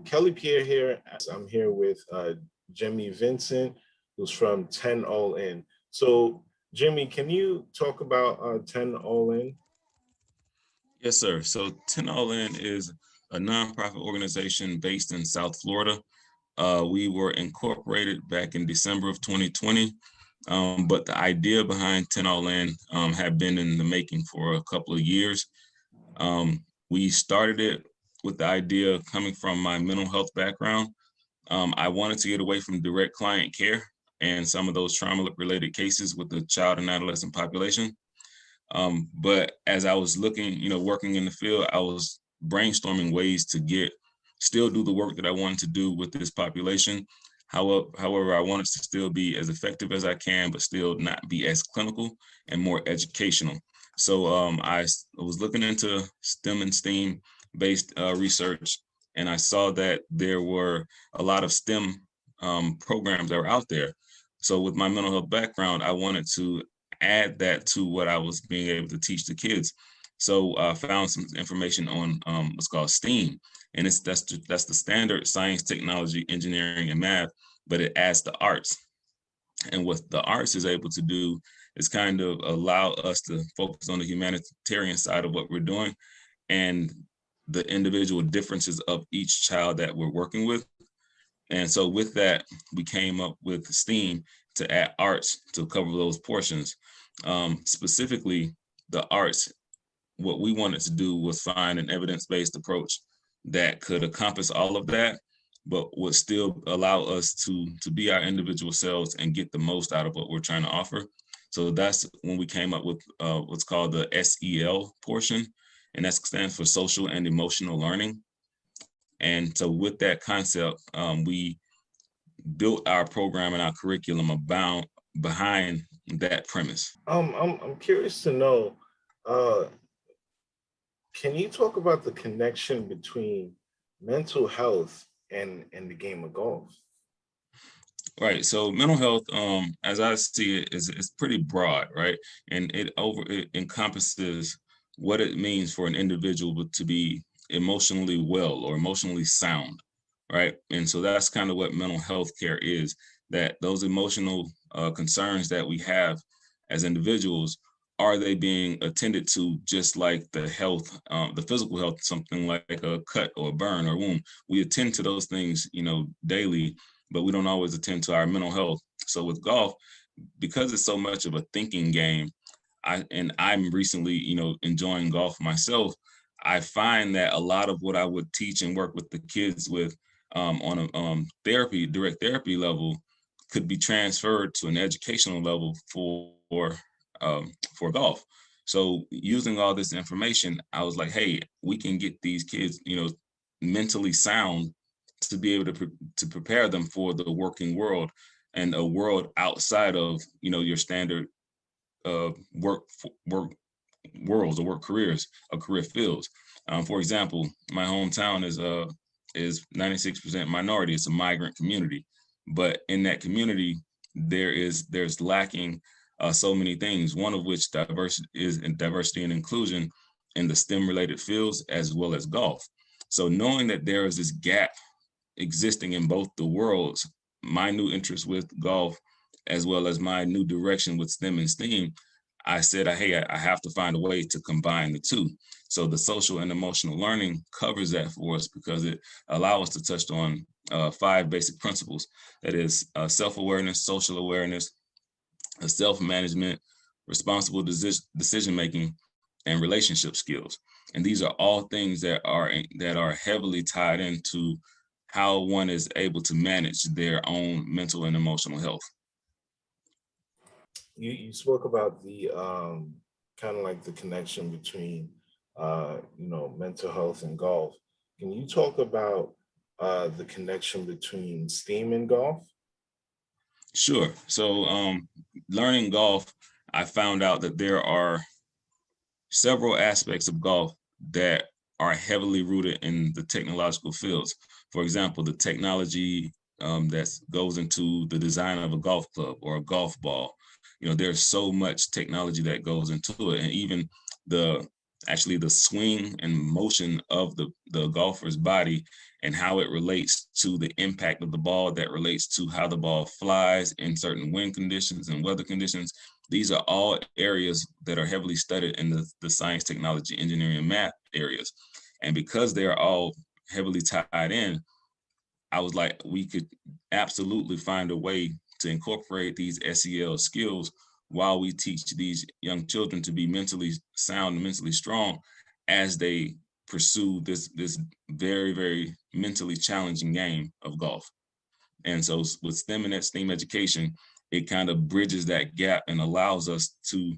Kelley Pierre here. I'm here with Jimmie Vincent, who's from 10 All In. So, Jimmie, can you talk about 10 All In? Yes, sir. So 10 All In is a nonprofit organization based in South Florida. We were incorporated back in December of 2020, but the idea behind 10 All In had been in the making for a couple of years. We started it with the idea coming from my mental health background. I wanted to get away from direct client care and some of those trauma-related cases with the child and adolescent population. But as I was looking, working in the field, I was brainstorming ways to still do the work that I wanted to do with this population. However, I wanted to still be as effective as I can, but still not be as clinical and more educational. So I was looking into STEM and STEAM based research, and I saw that there were a lot of STEM programs that were out there. So with my mental health background, I wanted to add that to what I was being able to teach the kids. So I found some information on what's called STEAM, and that's the standard science, technology, engineering, and math, but it adds the arts. And what the arts is able to do is kind of allow us to focus on the humanitarian side of what we're doing and the individual differences of each child that we're working with. And so with that, we came up with STEAM to add arts to cover those portions. Specifically, the arts, what we wanted to do was find an evidence-based approach that could encompass all of that, but would still allow us to be our individual selves and get the most out of what we're trying to offer. So that's when we came up with what's called the SEL portion, and that stands for social and emotional learning. And so with that concept, we built our program and our curriculum behind that premise. I'm curious to know, can you talk about the connection between mental health and the game of golf? Right. So mental health, as I see it, is pretty broad, right? And it encompasses what it means for an individual to be emotionally well or emotionally sound, right? And so that's kind of what mental health care is, that those emotional concerns that we have as individuals, are they being attended to just like the health, the physical health, something like a cut or a burn or wound? We attend to those things, daily, but we don't always attend to our mental health. So with golf, because it's so much of a thinking game, I'm recently, enjoying golf myself. I find that a lot of what I would teach and work with the kids with on a direct therapy level could be transferred to an educational level for golf. So using all this information, I was like, hey, we can get these kids, mentally sound to be able to prepare them for the working world and a world outside of, your standard work worlds or work careers or career fields. For example, my hometown is 96% minority. It's a migrant community, but in that community, there's lacking so many things. One of which diversity and inclusion in the STEM related fields as well as golf. So knowing that there is this gap existing in both the worlds, my new interest with golf as well as my new direction with STEM and STEAM, I said, hey, I have to find a way to combine the two. So the social and emotional learning covers that for us because it allows us to touch on 5 basic principles. That is self-awareness, social awareness, self-management, responsible decision-making, and relationship skills. And these are all things that are heavily tied into how one is able to manage their own mental and emotional health. You spoke about the kind of like the connection between mental health and golf. Can you talk about the connection between STEAM and golf? Sure. So learning golf, I found out that there are several aspects of golf that are heavily rooted in the technological fields. For example, the technology that goes into the design of a golf club or a golf ball. There's so much technology that goes into it, and even the actually the swing and motion of the golfer's body and how it relates to the impact of the ball, that relates to how the ball flies in certain wind conditions and weather conditions. These are all areas that are heavily studied in the science, technology, engineering, and math areas. And because they are all heavily tied in, I was like, we could absolutely find a way to incorporate these SEL skills while we teach these young children to be mentally sound and mentally strong as they pursue this very, very mentally challenging game of golf. And so with STEM and that STEAM education, it kind of bridges that gap and allows us to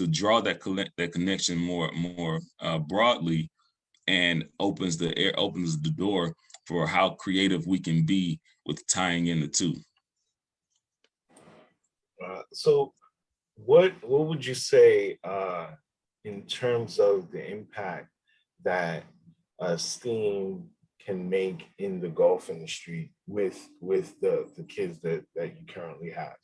draw that connection more broadly, and opens the door for how creative we can be with tying in the two. So what would you say in terms of the impact that STEAM can make in the golf industry with the kids that you currently have?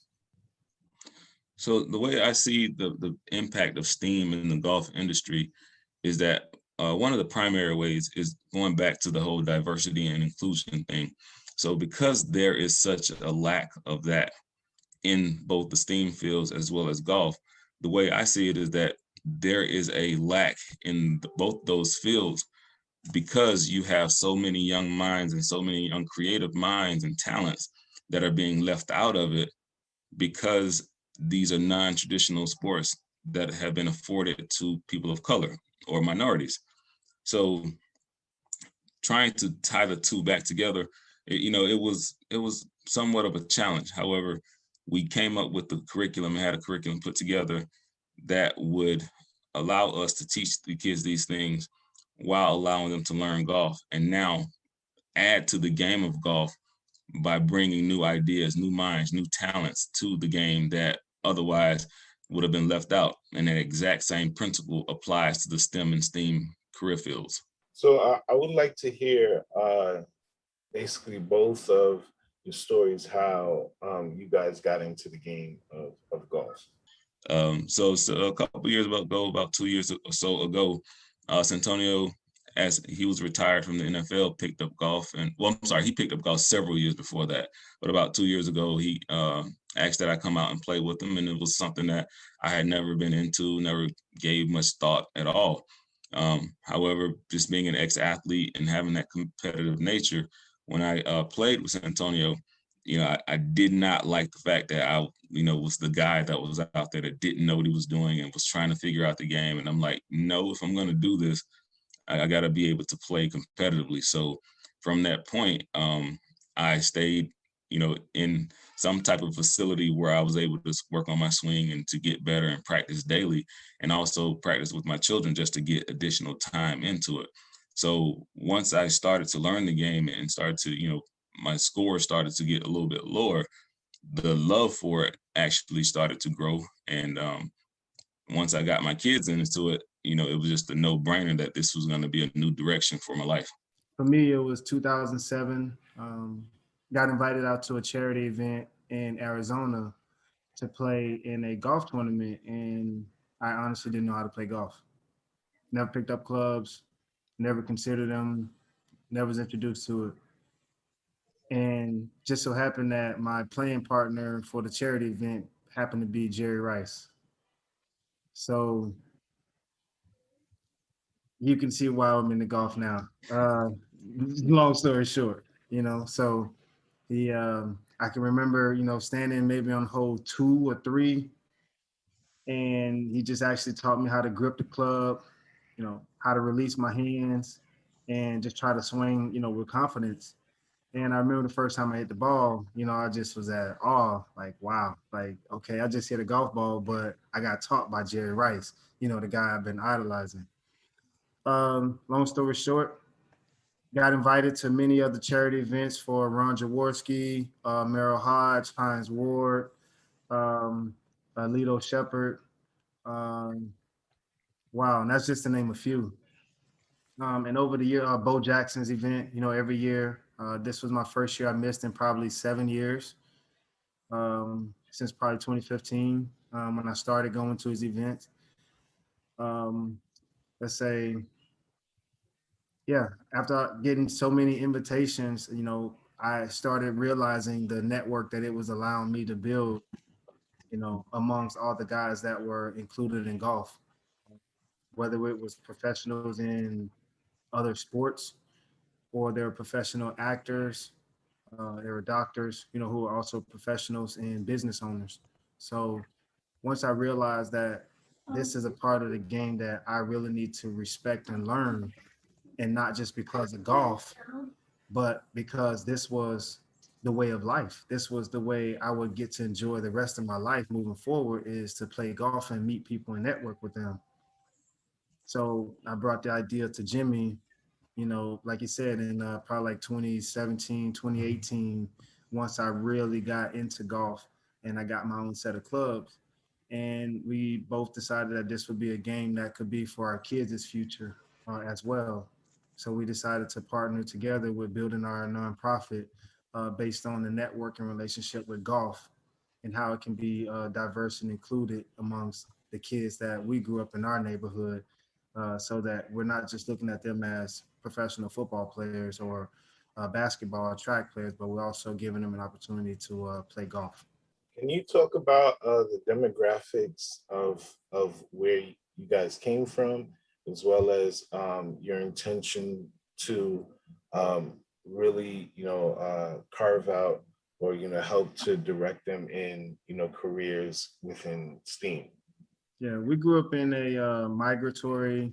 So the way I see the impact of STEAM in the golf industry is that one of the primary ways is going back to the whole diversity and inclusion thing. So because there is such a lack of that in both the STEAM fields as well as golf, the way I see it is that there is a lack in both those fields because you have so many young minds and so many young creative minds and talents that are being left out of it because these are non-traditional sports that have been afforded to people of color or minorities. So trying to tie the two back together, it was somewhat of a challenge. However, we came up with the curriculum and had a curriculum put together that would allow us to teach the kids these things while allowing them to learn golf, and now add to the game of golf by bringing new ideas, new minds, new talents to the game that otherwise would have been left out. And that exact same principle applies to the STEM and STEAM career fields. So I would like to hear basically both of your stories, how you guys got into the game of golf. So a couple years ago, about 2 years or so ago, Santonio, as he was retired from the NFL, picked up golf. And well, I'm sorry, he picked up golf several years before that. But about 2 years ago, he asked that I come out and play with him. And it was something that I had never been into, never gave much thought at all. However, just being an ex-athlete and having that competitive nature, when I played with Santonio, I did not like the fact that I, was the guy that was out there that didn't know what he was doing and was trying to figure out the game. And I'm like, no, if I'm going to do this, I got to be able to play competitively. So from that point, I stayed, in some type of facility where I was able to work on my swing and to get better and practice daily, and also practice with my children just to get additional time into it. So once I started to learn the game and started to, my score started to get a little bit lower, the love for it actually started to grow. And once I got my kids into it, it was just a no-brainer that this was going to be a new direction for my life. For me, it was 2007. Got invited out to a charity event in Arizona to play in a golf tournament, and I honestly didn't know how to play golf. Never picked up clubs, never considered them, never was introduced to it. And just so happened that my playing partner for the charity event happened to be Jerry Rice. So you can see why I'm in the golf now. Long story short, so I can remember, standing maybe on hole 2 or 3, and he just actually taught me how to grip the club, how to release my hands and just try to swing, with confidence. And I remember the first time I hit the ball, I just was at awe, like, wow, like, okay, I just hit a golf ball, but I got taught by Jerry Rice, the guy I've been idolizing. Long story short, got invited to many other charity events for Ron Jaworski, Merrill Hodge, Hines Ward, Lito Shepherd. Wow, and that's just to name a few. And over the year, Bo Jackson's event, every year. This was my first year I missed in probably 7 years, since probably 2015, when I started going to his events. let's say, yeah, after getting so many invitations, I started realizing the network that it was allowing me to build, amongst all the guys that were included in golf, whether it was professionals in other sports or they were professional actors, there were doctors, who are also professionals and business owners. So once I realized that this is a part of the game that I really need to respect and learn, and not just because of golf, but because this was the way of life. This was the way I would get to enjoy the rest of my life moving forward, is to play golf and meet people and network with them. So I brought the idea to Jimmie, like you said, in probably like 2017, 2018, once I really got into golf and I got my own set of clubs. And we both decided that this would be a game that could be for our kids' future as well. So we decided to partner together with building our nonprofit based on the networking relationship with golf and how it can be diverse and included amongst the kids that we grew up in our neighborhood, so that we're not just looking at them as professional football players or basketball or track players, but we're also giving them an opportunity to play golf. Can you talk about the demographics of where you guys came from, as well as your intention to really, carve out or help to direct them in careers within STEAM? Yeah, we grew up in a migratory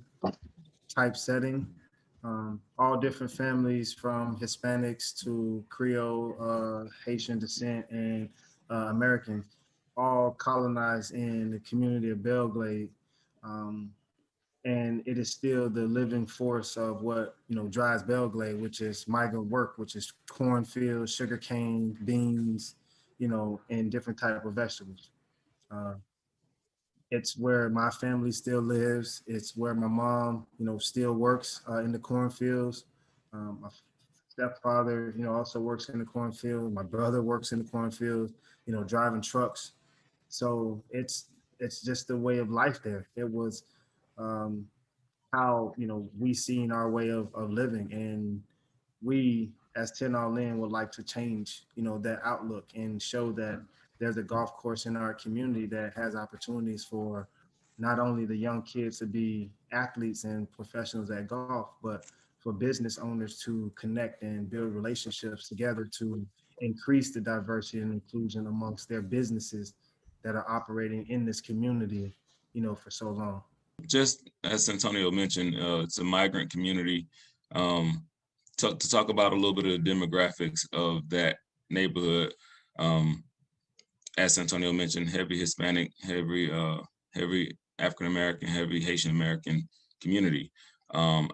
type setting. All different families from Hispanics to Creole, Haitian descent, and Americans, all colonized in the community of Belle Glade. Um, and it is still the living force of what drives Belle Glade, which is migrant work, which is cornfields, sugarcane, beans, and different type of vegetables. Uh, it's where my family still lives. It's where my mom, still works in the cornfields. My stepfather, also works in the cornfield. My brother works in the cornfield, driving trucks. So it's just the way of life there. It was um, how we seen our way of living, and we as 10 All In would like to change that outlook and show that there's a golf course in our community that has opportunities for not only the young kids to be athletes and professionals at golf, but for business owners to connect and build relationships together to increase the diversity and inclusion amongst their businesses that are operating in this community for so long. Just as Santonio mentioned, it's a migrant community. Um, to talk about a little bit of the demographics of that neighborhood, um, as Antonio mentioned, heavy Hispanic, heavy African American, heavy Haitian American community. Um,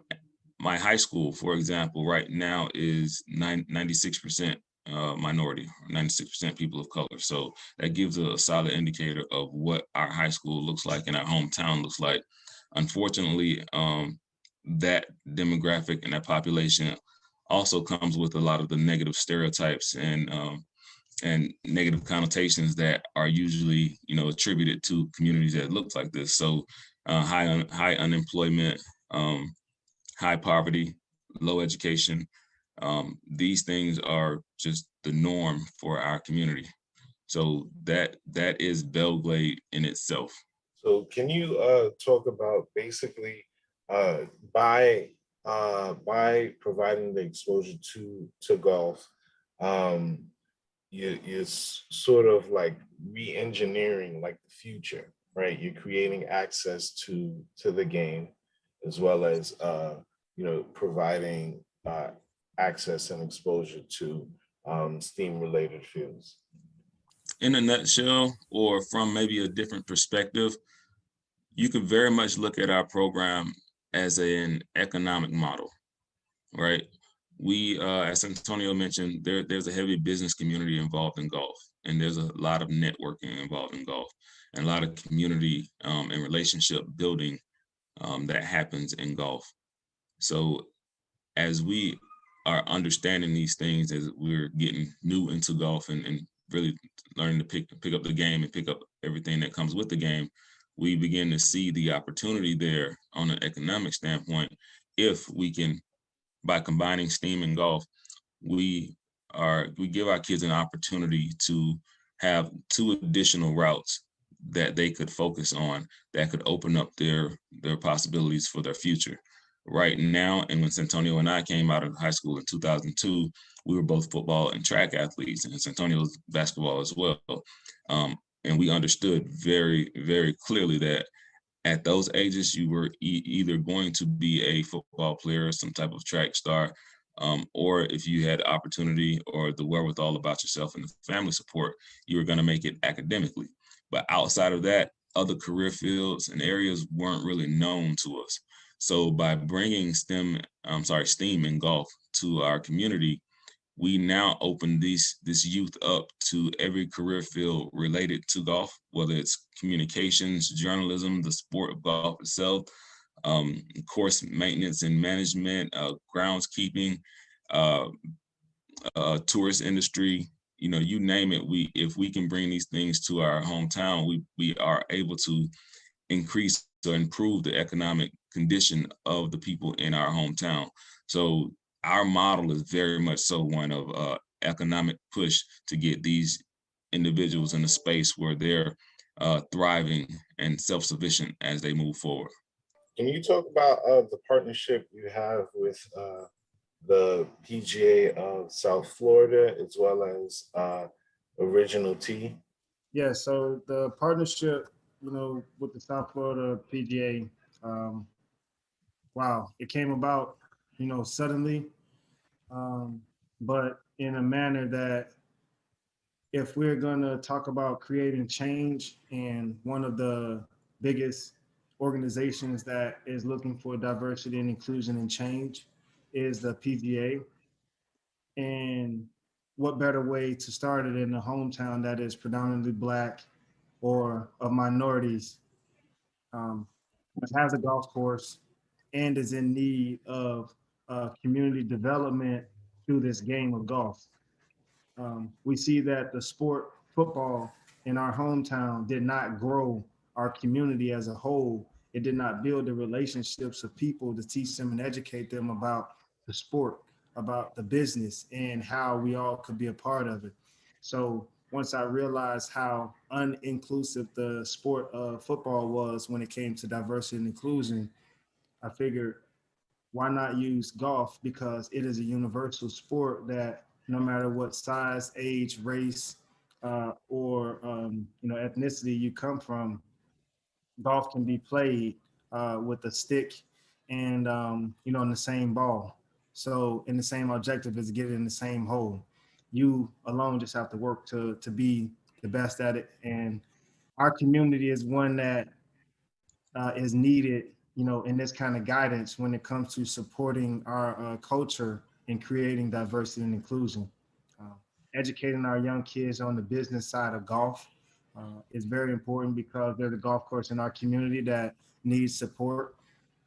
my high school, for example, right now is 96% minority, 96% people of color. So that gives a solid indicator of what our high school looks like and our hometown looks like. Unfortunately, that demographic and that population also comes with a lot of the negative stereotypes and negative connotations that are usually, attributed to communities that look like this. So high unemployment, high poverty, low education. These things are just the norm for our community. So that is Belle Glade in itself. So can you talk about basically uh, by providing the exposure to golf, um, you're sort of like re-engineering like the future, right? You're creating access to the game, as well as providing access and exposure to STEAM related fields. In a nutshell, or from maybe a different perspective, you could very much look at our program as an economic model, right? We, as Antonio mentioned, there's a heavy business community involved in golf, and there's a lot of networking involved in golf, and a lot of community and relationship building that happens in golf. So as we are understanding these things, as we're getting new into golf and really learning to pick up the game and pick up everything that comes with the game, we begin to see the opportunity there on an economic standpoint. If we can, by combining STEAM and golf, we give our kids an opportunity to have 2 additional routes that they could focus on that could open up their possibilities for their future. Right now, and when Santonio and I came out of high school in 2002, we were both football and track athletes, and Santonio's basketball as well. And we understood very, very clearly that at those ages, you were either going to be a football player, some type of track star, or if you had opportunity or the wherewithal about yourself and the family support, you were going to make it academically. But outside of that, other career fields and areas weren't really known to us. So by bringing STEAM and golf to our community, we now open this youth up to every career field related to golf, whether it's communications, journalism, the sport of golf itself, course maintenance and management, groundskeeping, tourist industry, you name it. If we can bring these things to our hometown, we are able to increase or improve the economic condition of the people in our hometown. So our model is very much so one of economic push to get these individuals in a space where they're thriving and self-sufficient as they move forward. Can you talk about the partnership you have with the PGA of South Florida as well as Original T? Yeah, so the partnership, with the South Florida PGA, wow, it came about, suddenly, but in a manner that if we're gonna talk about creating change, and one of the biggest organizations that is looking for diversity and inclusion and change is the PGA. And what better way to start it in a hometown that is predominantly Black or of minorities, which has a golf course and is in need of community development through this game of golf. We see that the sport football in our hometown did not grow our community as a whole. It did not build the relationships of people to teach them and educate them about the sport, about the business, and how we all could be a part of it. So once I realized how uninclusive the sport of football was when it came to diversity and inclusion, I figured, why not use golf? Because it is a universal sport that no matter what size, age, race, or ethnicity you come from, golf can be played with a stick and in the same ball. So in the same objective is get it in the same hole. You alone just have to work to be the best at it. And our community is one that is needed, in this kind of guidance when it comes to supporting our culture and creating diversity and inclusion. Uh, Educating our young kids on the business side of golf is very important, because there's a golf course in our community that needs support.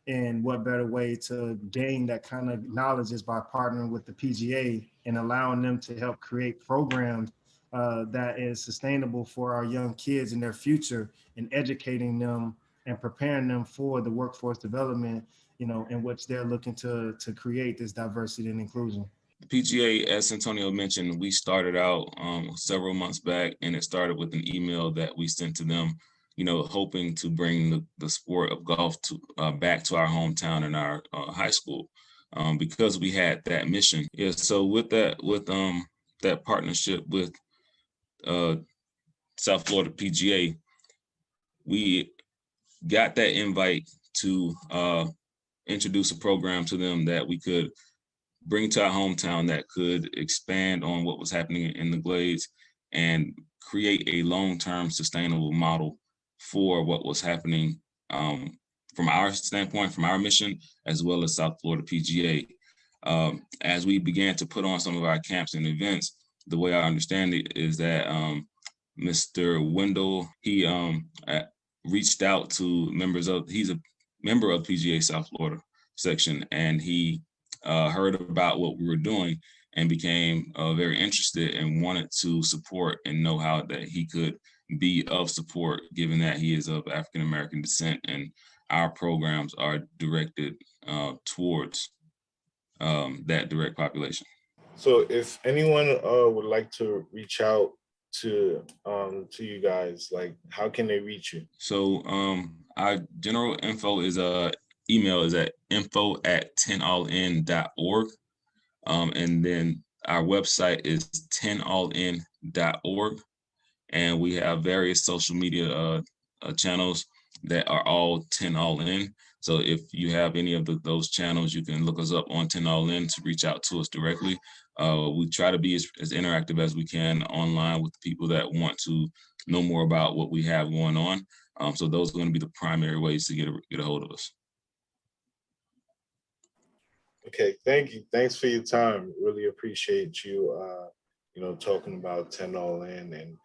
And what better way to gain that kind of knowledge is by partnering with the PGA and allowing them to help create programs that is sustainable for our young kids in their future, and educating them and preparing them for the workforce development, in which they're looking to create this diversity and inclusion. The PGA, as Antonio mentioned, we started out several months back, and it started with an email that we sent to them, hoping to bring the sport of golf to back to our hometown and our high school, because we had that mission. Yeah, so with that partnership with South Florida PGA, we got that invite to introduce a program to them that we could bring to our hometown that could expand on what was happening in the Glades and create a long-term sustainable model for what was happening from our standpoint, from our mission, as well as South Florida PGA. As we began to put on some of our camps and events, the way I understand it is that Mr. Wendell, he reached out to he's a member of PGA South Florida section, and he heard about what we were doing and became very interested and wanted to support and know how that he could be of support, given that he is of African American descent, and our programs are directed towards that direct population. So if anyone would like to reach out to you guys, like how can they reach you? So our general info is email is at info@10allin.org. And then our website is 10allin.org. And we have various social media channels that are all 10 All In. So if you have any of those channels, you can look us up on 10 All In to reach out to us directly. We try to be as interactive as we can online with people that want to know more about what we have going on. So those are going to be the primary ways to get a hold of us. Okay, thank you. Thanks for your time. Really appreciate you, talking about 10 All In and